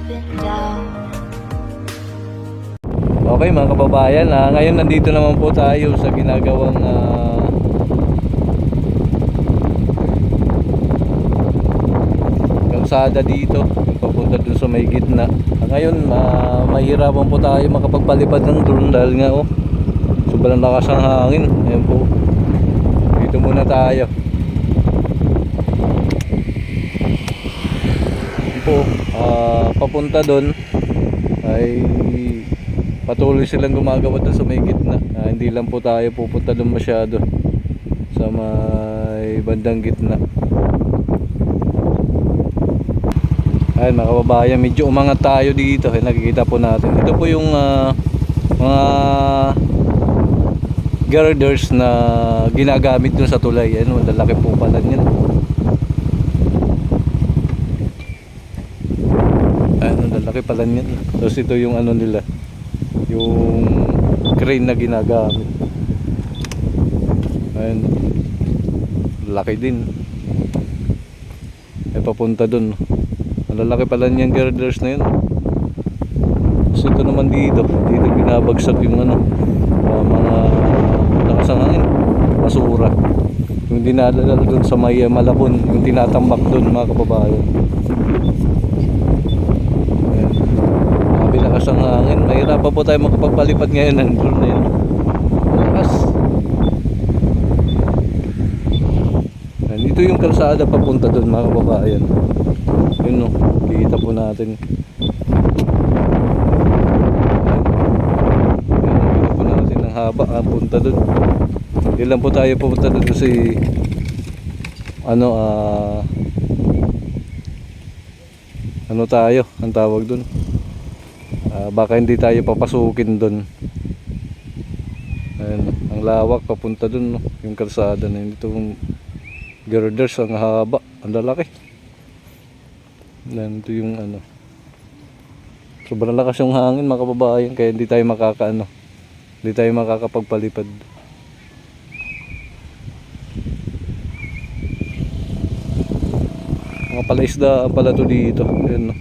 Okay mga kababayan, ngayon nandito naman po tayo sa ginagawang kalsada dito papunta dun sa may gitna. Ngayon mahirapan po tayo makapagpalipad ng drone dahil nga sobrang lakas ng hangin. Ayan po, dito muna tayo. Ayan po, papunta dun ay patuloy silang gumagawa doon sa may gitna. Hindi lang po tayo pupunta doon masyado sa may bandang gitna. Ayun mga kababayan, medyo umangat tayo dito. Nakikita po natin ito po yung mga girders na ginagamit doon sa tulay. Ayun, malalaki po pala yan. Ayun, malalaki pala yan. Tapos ito yung ano nila, yung crane na ginagamit. Ayun, laki din. Ay papunta dun. Malalaki pala niyang girders na yun. So ito naman dito binabagsak yung mga lakas ng hangin, basura, yung dinadala dun sa may Malabon, yung tinatambak dun mga kababayan. Lakas ang hangin, mahirapan po tayo makapagpalipad ngayon ng drone na yun. Lakas. Dito yung kalsada papunta doon mga kababayan. Yun kikita po natin. Kikita po natin ang haba punta doon. Yun lang po tayo pupunta doon kasi ano tayo, ang tawag doon. Baka hindi tayo papasukin doon. Ayan, ang lawak papunta doon, yung kalsada na yun. Itong girders, ang haba, ang lalaki. Ito yung sobrang lakas yung hangin mga kababayan, kaya hindi tayo hindi tayo makakapagpalipad. Mga palaisdaan pala to dito. Ayan,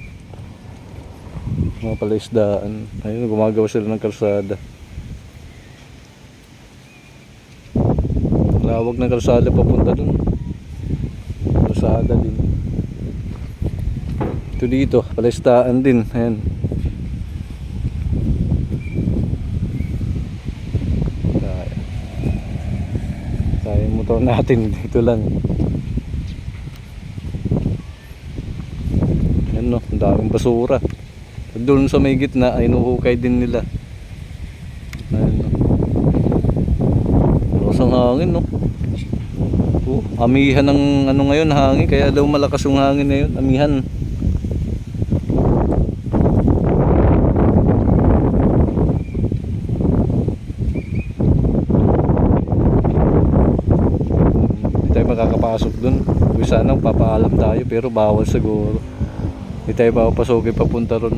mga palaisdaan. Ayun, gumagawa sila ng kalsada. Lawag ng kalsada papunta dun. Kalsada din. Ito dito, palaisdaan din. Ayan. Kaya motor natin dito lang. Ayan ang daming basura. Doon sa may gitna ay inuhukay din nila. Ayun, lakas ang hangin amihan ng ngayon hangin, kaya daw malakas yung hangin na yun, amihan. Hindi tayo makakapasok doon. Sana papaalam tayo pero bawal siguro. Hindi tayo papasukin papunta ron.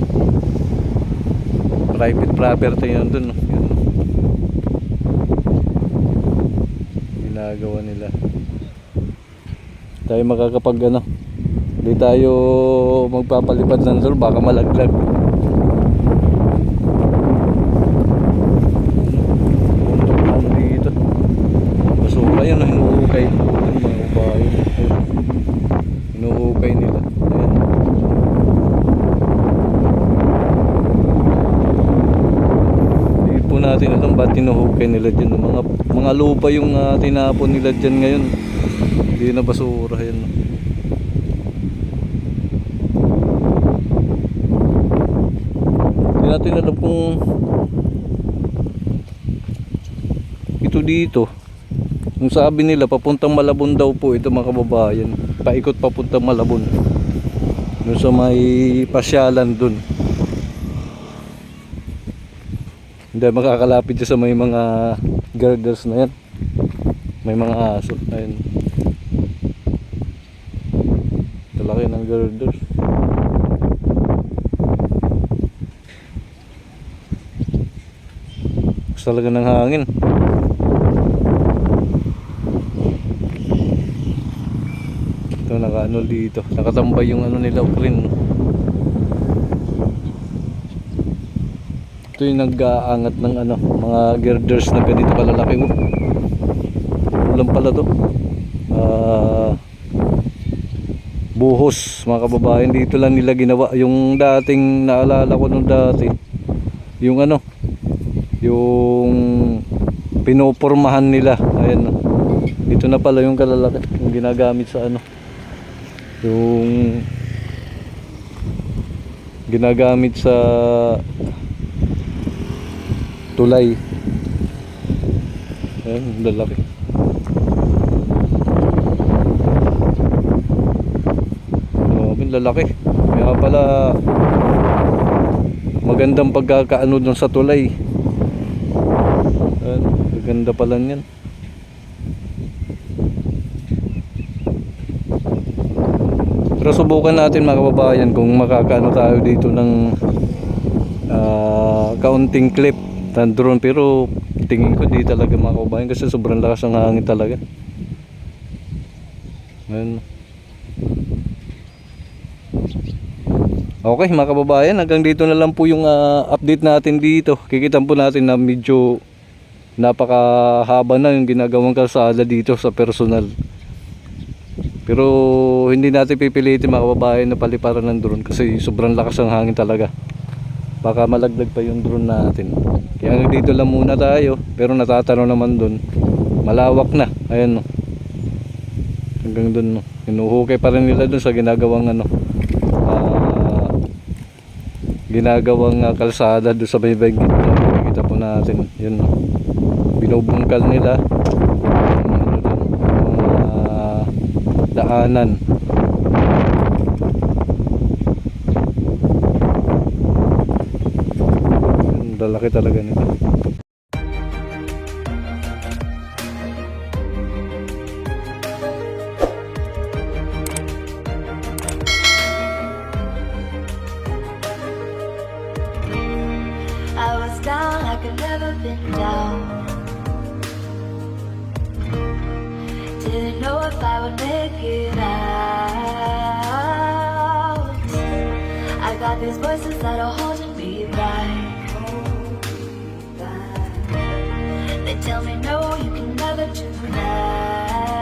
Private property yun dun. Yun. Ginagawa nila. Tayo makakapag hindi tayo magpapalipad ng drone, baka malaglag. Dito basura yun, hinuhukay mga bahay. Hinuhukay nila. Natin alam ba't tinuhukay nila dyan. Mga lupa yung tinapon nila dyan ngayon. Hindi na basura yan. Hindi natin alam kung ito dito, yung sabi nila papuntang Malabon daw po ito mga kababayan. Paikot papuntang Malabon, doon sa may pasyalan dun. Hindi makakalapit sa may mga girders na yan. May mga aso. Ayun, talaki ng girders. Gusto talaga ng hangin. Ito nakaano dito, nakatambay yung ano nila, crane. Ito yung nag-aangat ng ano, mga girders na ganito kalalaki. Ulam pala to. Buhos mga kababayan, dito lang nila ginawa yung dating naalala ko nung dati, yung ano, yung pinopormahan nila. Ayan, dito na pala yung kalalaki yung ginagamit sa ano, yung ginagamit sa tulay. Ayan, lalaki. Lalaki. Kaya pala magandang pagkakaano dun sa tulay. Ayan, maganda pala niyan. Pero subukan natin mga kababayan kung makakaano tayo dito ng kaunting clip ng drone, pero tingin ko di talaga mga kababayan kasi sobrang lakas ng hangin talaga. Ayan. Okay mga kababayan, hanggang dito na lang po yung update natin dito. Kikitan po natin na medyo napakahaba na yung ginagawang kalsada dito sa personal. Pero hindi natin pipilitin mga kababayan na paliparan ng drone kasi sobrang lakas ng hangin talaga. Baka malaglag pa yung drone natin. Kaya hanggang dito lang muna tayo. Pero natatanaw naman dun, malawak na. Ayan, no. Hanggang dun, no. Hinuhukay pa rin nila dun sa ginagawang ano, ginagawang kalsada doon sa baybay. Kita po natin yun, no? Binubungkal nila daanan. Lalaki talaga nito. I was down like I've never been down. Didn't know if I would make it out. I got these voices that are holding me back. They tell me no, you can never do that.